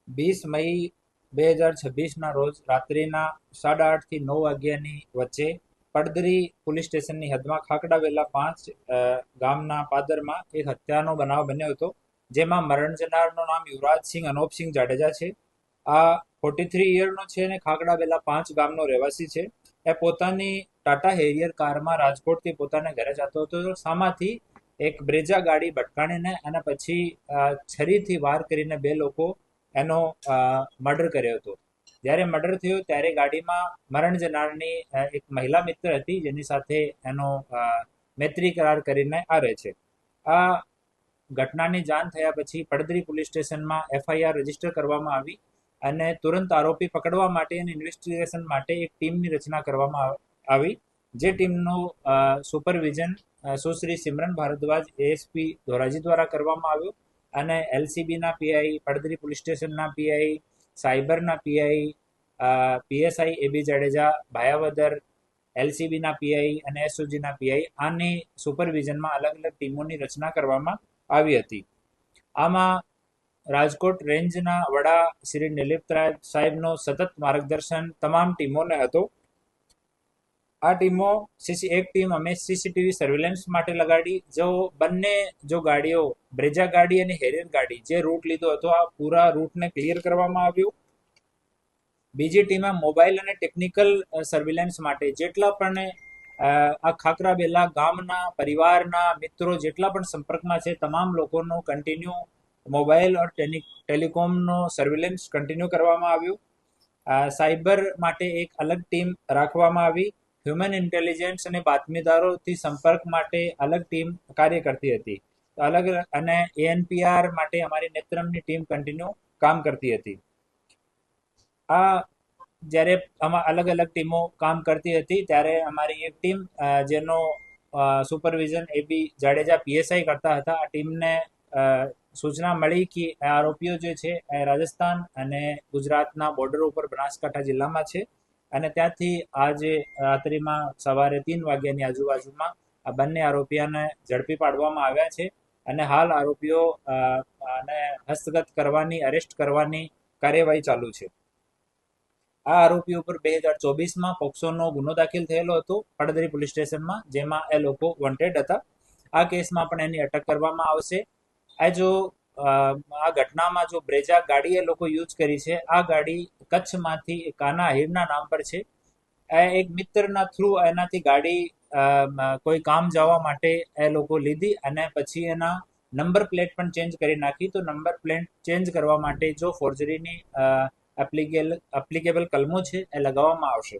20 મઈ 2026ના રોજ રાત્રિના 8:30 થી 9 વાગ્યાની વચ્ચે પડદરી પોલીસ સ્ટેશનની હદમાં ખાખડા વેલા 5 ગામના પાદરમાં એક હત્યાનો બનાવ બન્યો હતો, જેમાં મરણ જનારનું નામ યુવરાજસિંહ અનોપસિંહ જાડેજા છે. આ 43 યરનો છે અને ખાખડા વેલા 5 ગામનો રહેવાસી છે. એ પોતાની ટાટા હેરિયર કારમાં રાજકોટથી પોતાના ઘરે જતો હતો. સામાથી એક બ્રેજા ગાડી ભટકાણીને અને પછી છરીથી વાર કરીને બે લોકો એનો મર્ડર કર્યો હતો. જ્યારે મર્ડર થયો ત્યારે ગાડીમાં મરણ જનારની એક મહિલા મિત્ર હતી, જેની સાથે એનો મૈત્રી કરાર કરીને આવે છે. આ ઘટનાની જાણ થયા પછી પડદરી પોલીસ સ્ટેશનમાં FIR રજીસ્ટર કરવામાં આવી અને તુરંત આરોપી પકડવા માટે અને ઇન્વેસ્ટિગેશન માટે એક ટીમની રચના કરવામાં આવી, જે ટીમનું સુપરવિઝન સુશ્રી સિમરન ભારદ્વાજ ASP ધોરાજી દ્વારા કરવામાં આવ્યું અને LCBના PI, પડદરી પોલીસ સ્ટેશનના PI, સાયબરના PI, PSI AB Jadeja, Bhayavadar, LCBના PI અને SOGના PI આની સુપરવિઝનમાં અલગ અલગ ટીમોની રચના કરવામાં આવી હતી. આમાં રાજકોટ રેન્જના વડા શ્રી નિલીપરાજ સાહેબનો સતત માર્ગદર્શન તમામ ટીમોને હતો. આ ટીમો એક ટીમ અમે CCTV સર્વેલન્સ માટે લગાડી. જો ગાડીઓ બ્રેજા ગાડી અને હેરિયર ગાડી જે રૂટ લીધો હતો, આ પૂરા રૂટને ક્લિયર કરવામાં આવ્યું. બીજી ટીમે મોબાઈલ અને ટેકનિકલ સર્વેલન્સ માટે જેટલા પણ આ ખાખરા બેલા ગામના પરિવારના મિત્રો જેટલા પણ સંપર્કમાં છે, તમામ લોકોનો કન્ટિન્યુ મોબાઈલ ઓર ટેલિકોમનો સર્વેલન્સ કન્ટિન્યુ કરવામાં આવ્યું. સાયબર માટે એક અલગ ટીમ રાખવામાં આવી. હ્યુમન ઇન્ટેલિજન્સ અને બાતમીદારોથી સંપર્ક માટે અલગ ટીમ કાર્ય કરતી હતી. અને ANPR માટે અમારી નેત્રમની ટીમ કન્ટિન્યુ કામ કરતી હતી. આ જ્યારે આમાં અલગ અલગ ટીમો કામ કરતી હતી ત્યારે અમારી એક ટીમ જેનો સુપરવિઝન AB જાડેજા PSI કરતા હતા, આ ટીમને સૂચના મળી કે આરોપીઓ જે છે એ રાજસ્થાન અને ગુજરાતના બોર્ડર ઉપર બનાસકાંઠા જિલ્લામાં છે અને ત્યાંથી આજે રાત્રિમાં સવારે 3 વાગ્યાની આજુબાજુમાં આ બંને આરોપીઓને ઝડપી પાડવામાં આવ્યા છે અને હાલ આરોપીઓ ને હસ્તગત કરવાની, અરેસ્ટ કરવાની કાર્યવાહી ચાલુ છે. આ આરોપી ઉપર 2024માં પોક્સોનો ગુનો દાખલ થયેલો હતો પડદરી પોલીસ સ્ટેશનમાં, જેમાં એ લોકો વોન્ટેડ હતા. આ કેસમાં પણ એની અટક કરવામાં આવશે. આ ઘટનામાં જો બ્રેજા ગાડી એ લોકો યુઝ કરી છે, આ ગાડી કચ્છમાંથી કાના આહિરના નામ પર છે. એક મિત્રના થ્રુ એનાથી ગાડી કોઈ કામ જવા માટે એ લોકો લીધી અને પછી એના નંબર પ્લેટ પણ ચેન્જ કરી નાખી. તો નંબર પ્લેટ ચેન્જ કરવા માટે જો ફોર્જરીની એપ્લિકેબલ કલમો છે એ લગાવવામાં આવશે.